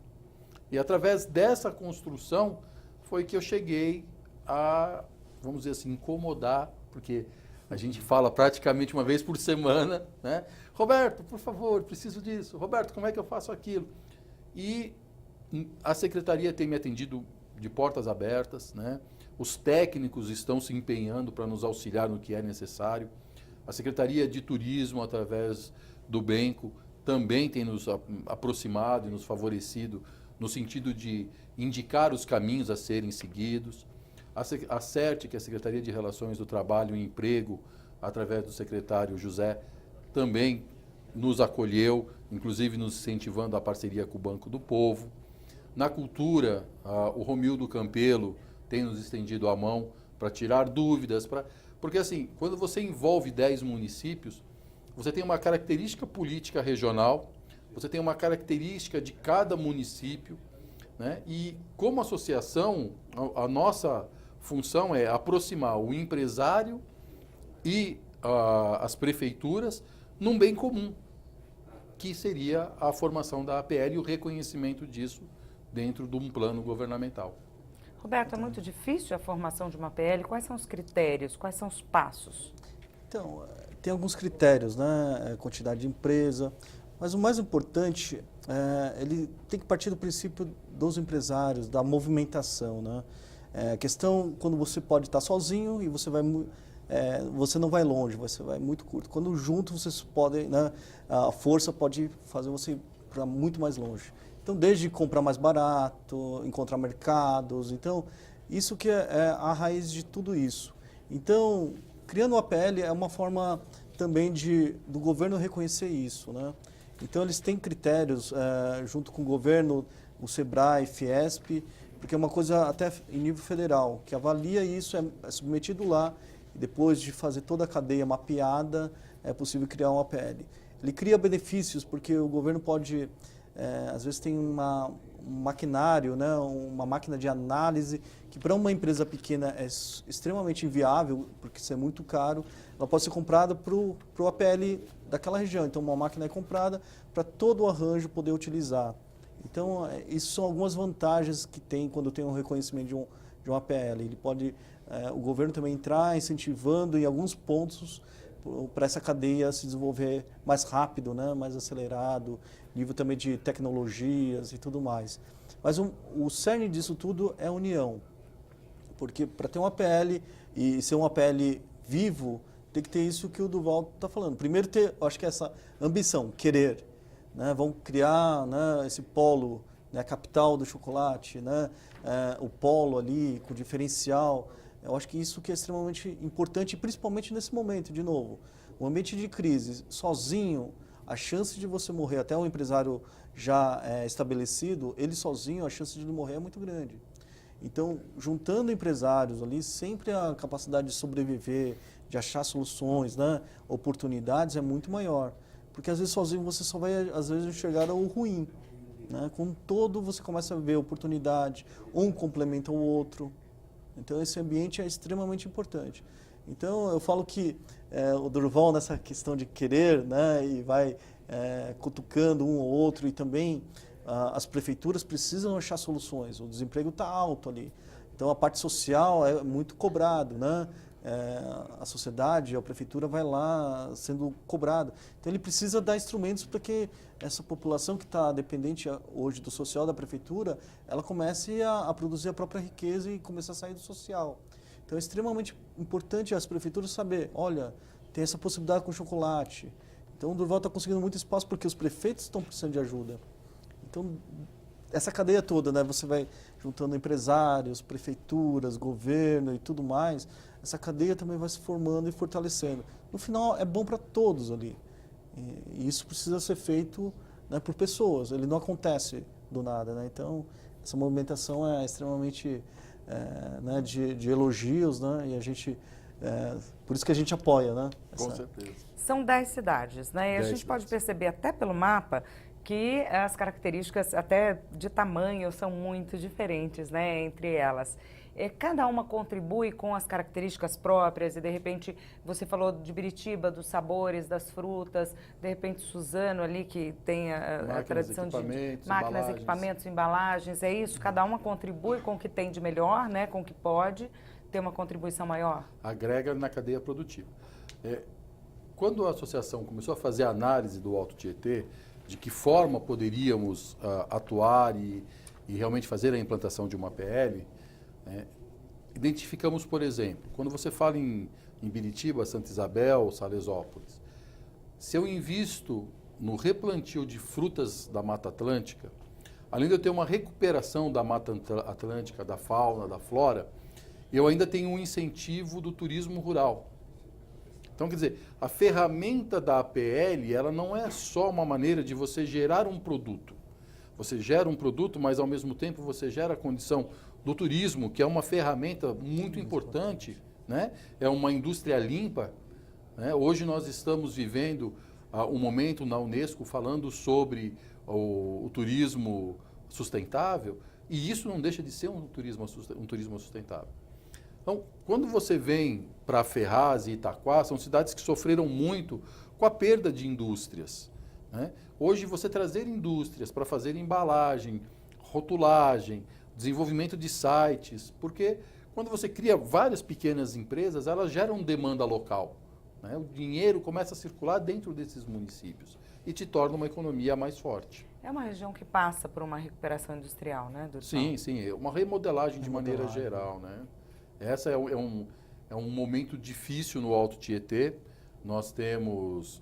E através dessa construção foi que eu cheguei a, vamos dizer assim, incomodar, porque a gente fala praticamente uma vez por semana, Roberto, por favor, preciso disso. Roberto, como é que eu faço aquilo? E a secretaria tem me atendido de portas abertas, Os técnicos estão se empenhando para nos auxiliar no que é necessário. A Secretaria de Turismo, através do Benco, também tem nos aproximado e nos favorecido no sentido de indicar os caminhos a serem seguidos. A CERT, que é a Secretaria de Relações do Trabalho e Emprego, através do secretário José, também nos acolheu, inclusive nos incentivando a parceria com o Banco do Povo. Na cultura, o Romildo Campelo tem nos estendido a mão para tirar dúvidas, porque assim, quando você envolve 10 municípios, você tem uma característica política regional, você tem uma característica de cada município, né? E como associação, a nossa função é aproximar o empresário e as prefeituras num bem comum, que seria a formação da APL e o reconhecimento disso dentro de um plano governamental. Roberto, é muito difícil a formação de uma APL? Quais são os critérios, quais são os passos? Então, tem alguns critérios, né? Quantidade de empresa, mas o mais importante, ele tem que partir do princípio dos empresários, da movimentação, né? A questão, quando você pode estar sozinho e você não vai longe, você vai muito curto. Quando junto, vocês podem, né? A força pode fazer você ir para muito mais longe. Então, desde comprar mais barato, encontrar mercados, então, isso que é a raiz de tudo isso. Então, criando o APL é uma forma também do governo reconhecer isso, né? Então, eles têm critérios, junto com o governo, o SEBRAE, Fiesp, porque é uma coisa até em nível federal, que avalia isso, é submetido lá, e depois de fazer toda a cadeia mapeada, é possível criar um APL. Ele cria benefícios, porque o governo pode, às vezes tem um maquinário, né, uma máquina de análise, que para uma empresa pequena é extremamente inviável, porque isso é muito caro, ela pode ser comprada para o APL daquela região. Então, uma máquina é comprada para todo o arranjo poder utilizar. Então, isso são algumas vantagens que tem quando tem um reconhecimento de um APL. Ele pode, o governo também entrar incentivando em alguns pontos para essa cadeia se desenvolver mais rápido, né, mais acelerado, nível também de tecnologias e tudo mais. Mas o cerne disso tudo é a união, porque para ter um APL e ser um APL vivo, tem que ter isso que o Durval está falando. Primeiro ter, eu acho que essa ambição, querer, né, vamos criar, né, esse polo, né, a capital do chocolate, né, o polo ali com diferencial. Eu acho que isso que é extremamente importante, principalmente nesse momento, de novo. Um ambiente de crise, sozinho, a chance de você morrer, até um empresário já estabelecido, ele sozinho, a chance de ele morrer é muito grande. Então, juntando empresários ali, sempre a capacidade de sobreviver, de achar soluções, né, oportunidades é muito maior. Porque às vezes sozinho você só vai, às vezes, enxergar o ruim. Né? Com todo você começa a ver oportunidade, um complementa o outro. Então, esse ambiente é extremamente importante. Então, eu falo que o Durval, nessa questão de querer, né, e vai cutucando um ou outro, e também as prefeituras precisam achar soluções. O desemprego está alto ali. Então, a parte social é muito cobrado, né? A sociedade, a prefeitura vai lá sendo cobrada. Então, ele precisa dar instrumentos para que essa população que está dependente hoje do social da prefeitura, ela comece a produzir a própria riqueza e comece a sair do social. Então, é extremamente importante as prefeituras saber, olha, tem essa possibilidade com chocolate. Então, o Durval está conseguindo muito espaço porque os prefeitos estão precisando de ajuda. Então, essa cadeia toda, né, você vai juntando empresários, prefeituras, governo e tudo mais, essa cadeia também vai se formando e fortalecendo. No final, é bom para todos ali. E isso precisa ser feito, né, por pessoas, ele não acontece do nada. Né? Então, essa movimentação é extremamente né, de elogios, né, e a gente, por isso que a gente apoia. Né, Com certeza. São 10 cidades, né? E a gente pode perceber até pelo mapa que as características até de tamanho são muito diferentes, né, entre elas. Cada uma contribui com as características próprias e, de repente, você falou de Biritiba, dos sabores, das frutas, de repente, Suzano ali, que tem a tradição de máquinas, equipamentos, embalagens, é isso? Cada uma contribui com o que tem de melhor, né, com o que pode ter uma contribuição maior? Agrega na cadeia produtiva. Quando a associação começou a fazer a análise do Alto Tietê, de que forma poderíamos atuar e realmente fazer a implantação de uma APL, identificamos, por exemplo, quando você fala em Biritiba, Santa Isabel, Salesópolis, se eu invisto no replantio de frutas da Mata Atlântica, além de eu ter uma recuperação da Mata Atlântica, da fauna, da flora, eu ainda tenho um incentivo do turismo rural. Então, quer dizer, a ferramenta da APL, ela não é só uma maneira de você gerar um produto. Você gera um produto, mas ao mesmo tempo você gera a condição do turismo, que é uma ferramenta muito importante, né? É uma indústria limpa. Né? Hoje nós estamos vivendo um momento na Unesco falando sobre o turismo sustentável. E isso não deixa de ser um turismo sustentável. Então, quando você vem para Ferraz e Itaquá, são cidades que sofreram muito com a perda de indústrias, né? Hoje, você trazer indústrias para fazer embalagem, rotulagem, desenvolvimento de sites, porque quando você cria várias pequenas empresas, elas geram demanda local, né? O dinheiro começa a circular dentro desses municípios e te torna uma economia mais forte. É uma região que passa por uma recuperação industrial, né, Dorival? Sim, é uma remodelagem de maneira geral, né? Essa é um momento difícil no Alto Tietê. Nós temos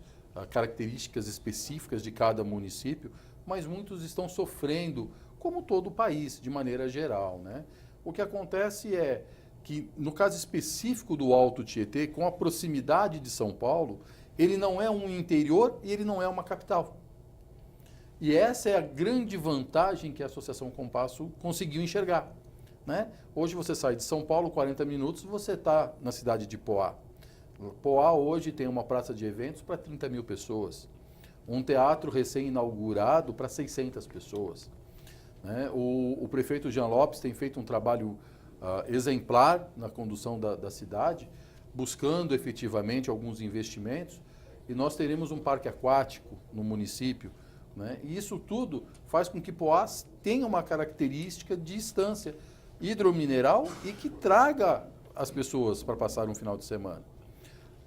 características específicas de cada município, mas muitos estão sofrendo, como todo o país, de maneira geral, né? O que acontece é que, no caso específico do Alto Tietê, com a proximidade de São Paulo, ele não é um interior e ele não é uma capital. E essa é a grande vantagem que a Associação Compasso conseguiu enxergar, né? Hoje você sai de São Paulo, 40 minutos, você está na cidade de Poá. Poá hoje tem uma praça de eventos para 30 mil pessoas, um teatro recém-inaugurado para 600 pessoas, né? O prefeito Jean Lopes tem feito um trabalho exemplar na condução da cidade, buscando efetivamente alguns investimentos, e nós teremos um parque aquático no município, né? E isso tudo faz com que Poá tenha uma característica de estância hidromineral e que traga as pessoas para passar um final de semana.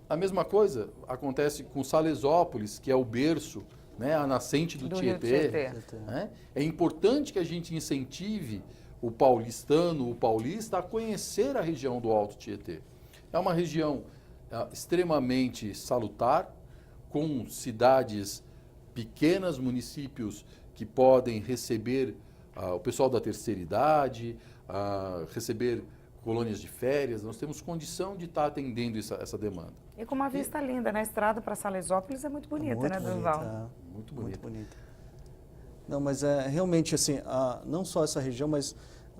A mesma coisa acontece com Salesópolis, que é o berço, né, a nascente do Tietê, né? É importante que a gente incentive o paulistano, o paulista, a conhecer a região do Alto Tietê. É uma região extremamente salutar, com cidades pequenas, municípios que podem receber o pessoal da terceira idade, receber colônias de férias. Nós temos condição de estar atendendo essa demanda. E com uma vista linda, né? A estrada para Salesópolis é muito bonita, né, Dorival? Muito bonita. Muito bonita. Não, mas é realmente assim, não só essa região, mas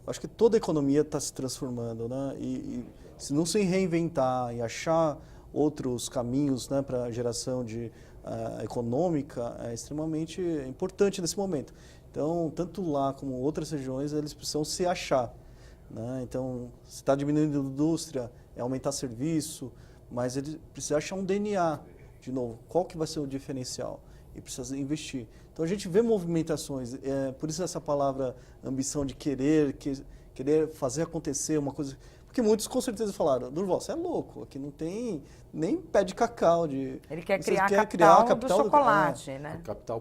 acho que toda a economia está se transformando, né? E se não se reinventar e achar outros caminhos, né, para a geração econômica, é extremamente importante nesse momento. Então, tanto lá como outras regiões, eles precisam se achar, né? Então, se está diminuindo a indústria, é aumentar serviço, mas ele precisa achar um DNA, de novo, qual que vai ser o diferencial? E precisa investir. Então, a gente vê movimentações, por isso essa palavra ambição de querer fazer acontecer uma coisa. Porque muitos com certeza falaram, Dorival, você é louco, aqui não tem nem pé de cacau. Ele quer criar a capital do chocolate, né? A capital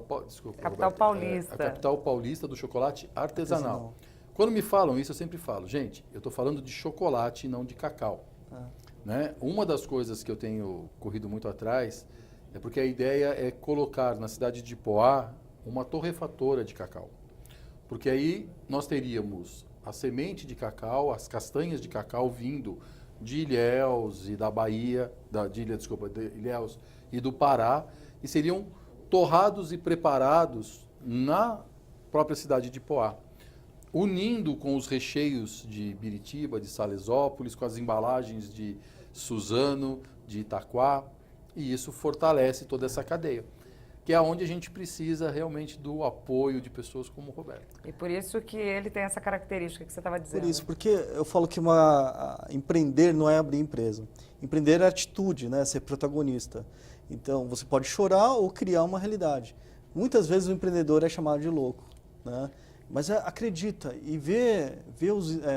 paulista. A capital paulista do chocolate artesanal. Quando me falam isso, eu sempre falo, gente, eu estou falando de chocolate e não de cacau. Né? Uma das coisas que eu tenho corrido muito atrás é porque a ideia é colocar na cidade de Poá uma torrefatora de cacau. Porque aí nós teríamos a semente de cacau, as castanhas de cacau vindo de Ilhéus e da Bahia, de Ilhéus e do Pará, e seriam torrados e preparados na própria cidade de Poá, unindo com os recheios de Biritiba, de Salesópolis, com as embalagens de Suzano, de Itaquá, e isso fortalece toda essa cadeia, que é onde a gente precisa realmente do apoio de pessoas como o Roberto. E por isso que ele tem essa característica que você estava dizendo. Por isso, porque eu falo que empreender não é abrir empresa. Empreender é atitude, né? Ser protagonista. Então, você pode chorar ou criar uma realidade. Muitas vezes o empreendedor é chamado de louco, né? Mas acredita e vê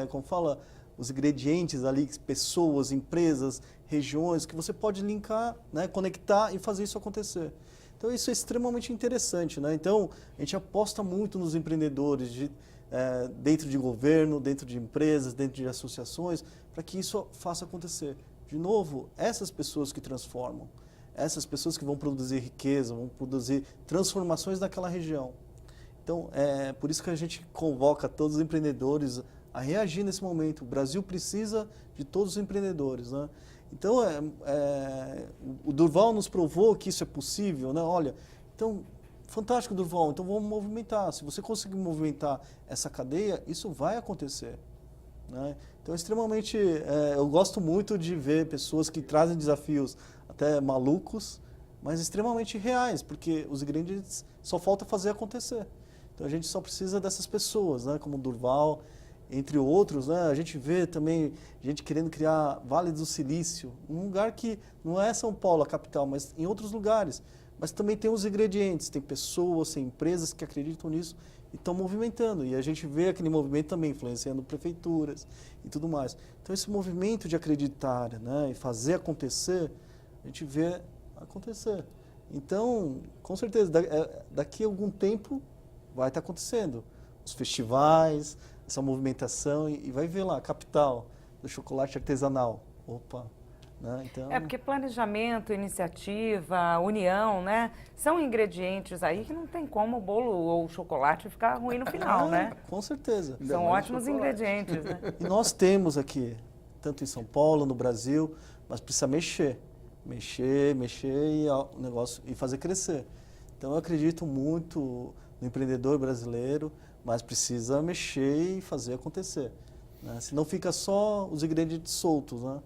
como fala, os ingredientes ali, pessoas, empresas, regiões, que você pode linkar, né? Conectar e fazer isso acontecer. Então, isso é extremamente interessante, né? Então, a gente aposta muito nos empreendedores dentro de governo, dentro de empresas, dentro de associações, para que isso faça acontecer. De novo, essas pessoas que transformam, essas pessoas que vão produzir riqueza, vão produzir transformações naquela região. Então, é por isso que a gente convoca todos os empreendedores a reagir nesse momento. O Brasil precisa de todos os empreendedores, né? Então, o Dorival nos provou que isso é possível, né? Olha, então, fantástico, Dorival, então vamos movimentar. Se você conseguir movimentar essa cadeia, isso vai acontecer, né? Então, extremamente, eu gosto muito de ver pessoas que trazem desafios até malucos, mas extremamente reais, porque os ingredientes só falta fazer acontecer. Então, Então a gente só precisa dessas pessoas, né? Como o Durval, entre outros, né? A gente vê também gente querendo criar Vale do Silício, um lugar que não é São Paulo, a capital, mas em outros lugares. Mas também tem os ingredientes, tem pessoas, tem empresas que acreditam nisso e estão movimentando. E a gente vê aquele movimento também influenciando prefeituras e tudo mais. Então esse movimento de acreditar, né, e fazer acontecer, a gente vê acontecer. Então, com certeza, daqui a algum tempo vai estar acontecendo. Os festivais, essa movimentação, e vai ver lá, a capital do chocolate artesanal. Opa! Né? Então... porque planejamento, iniciativa, união, né? São ingredientes aí que não tem como o bolo ou o chocolate ficar ruim no final, né? Com certeza. São ótimos ingredientes, né? E nós temos aqui, tanto em São Paulo, no Brasil, mas precisa mexer e o negócio e fazer crescer. Então eu acredito muito no empreendedor brasileiro, mas precisa mexer e fazer acontecer, né? Senão fica só os ingredientes soltos, né?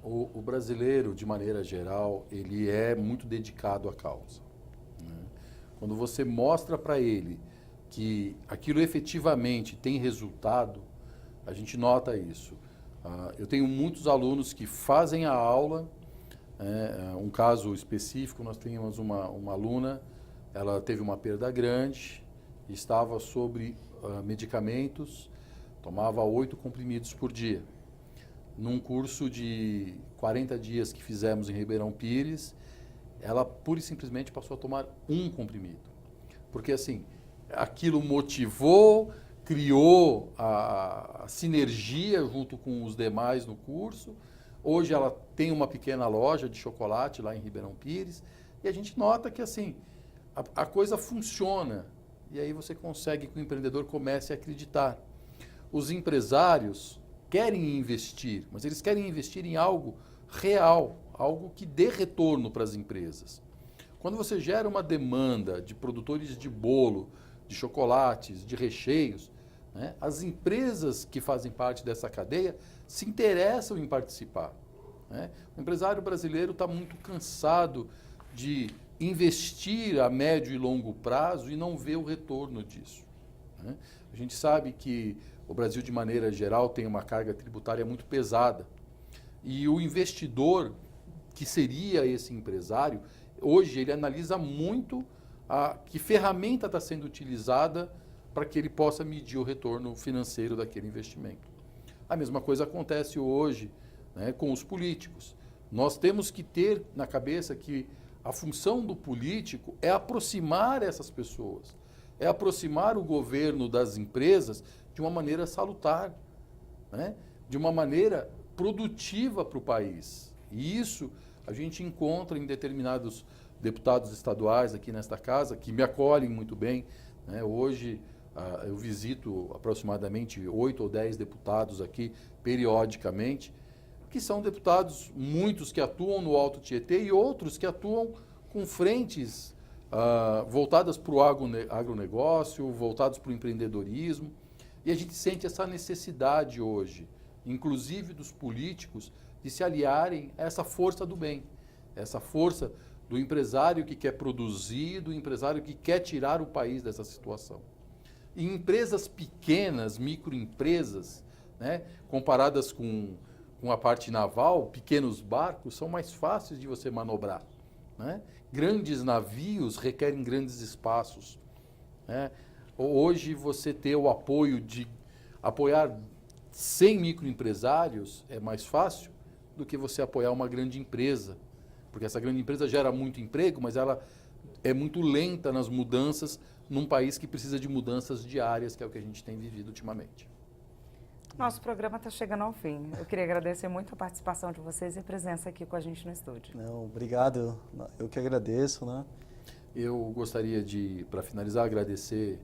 O brasileiro, de maneira geral, ele é muito dedicado à causa, né? Quando você mostra para ele que aquilo efetivamente tem resultado, a gente nota isso. Eu tenho muitos alunos que fazem a aula, um caso específico, nós tínhamos uma aluna, ela teve uma perda grande, estava sobre medicamentos, tomava 8 comprimidos por dia. Num curso de 40 dias que fizemos em Ribeirão Pires, ela pura e simplesmente passou a tomar 1 comprimido. Porque assim, aquilo motivou, criou a sinergia junto com os demais no curso. Hoje ela tem uma pequena loja de chocolate lá em Ribeirão Pires e a gente nota que assim, a coisa funciona. E aí você consegue que o empreendedor comece a acreditar. Os empresários querem investir, mas eles querem investir em algo real, algo que dê retorno para as empresas. Quando você gera uma demanda de produtores de bolo, de chocolates, de recheios, né, as empresas que fazem parte dessa cadeia se interessam em participar, né? O empresário brasileiro está muito cansado de investir a médio e longo prazo e não ver o retorno disso, né? A gente sabe que o Brasil, de maneira geral, tem uma carga tributária muito pesada. E o investidor, que seria esse empresário, hoje ele analisa muito que ferramenta está sendo utilizada para que ele possa medir o retorno financeiro daquele investimento. A mesma coisa acontece hoje, né, com os políticos. Nós temos que ter na cabeça que a função do político é aproximar essas pessoas, é aproximar o governo das empresas de uma maneira salutar, né? De uma maneira produtiva para o país. E isso a gente encontra em determinados deputados estaduais aqui nesta casa, que me acolhem muito bem, né? Hoje eu visito aproximadamente 8 ou 10 deputados aqui periodicamente, que são deputados, muitos que atuam no Alto Tietê e outros que atuam com frentes voltadas para o agronegócio, voltados para o empreendedorismo. E a gente sente essa necessidade hoje, inclusive dos políticos, de se aliarem a essa força do bem, essa força do empresário que quer produzir, do empresário que quer tirar o país dessa situação. E empresas pequenas, microempresas, né, comparadas com a parte naval, pequenos barcos são mais fáceis de você manobrar, né? Grandes navios requerem grandes espaços, né? Hoje você ter o apoio de apoiar 100 microempresários é mais fácil do que você apoiar uma grande empresa, porque essa grande empresa gera muito emprego, mas ela é muito lenta nas mudanças num país que precisa de mudanças diárias, que é o que a gente tem vivido ultimamente. Nosso programa está chegando ao fim. Eu queria agradecer muito a participação de vocês e a presença aqui com a gente no estúdio. Não, obrigado, eu que agradeço, né? Eu gostaria de, para finalizar, agradecer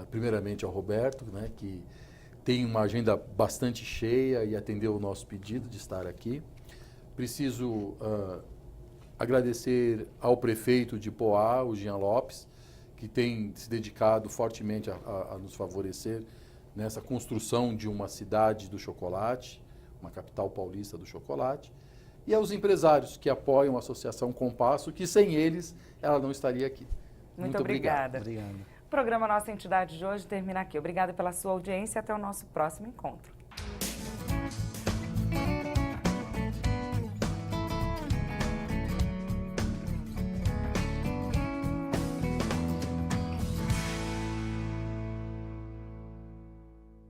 primeiramente ao Roberto, né, que tem uma agenda bastante cheia e atendeu o nosso pedido de estar aqui. Preciso agradecer ao prefeito de Poá, o Jean Lopes, que tem se dedicado fortemente a nos favorecer nessa construção de uma cidade do chocolate, uma capital paulista do chocolate, e aos empresários que apoiam a Associação Compasso, que sem eles ela não estaria aqui. Muito obrigada. Obrigado. programa Nossa Entidade de hoje termina aqui. Obrigada pela sua audiência e até o nosso próximo encontro.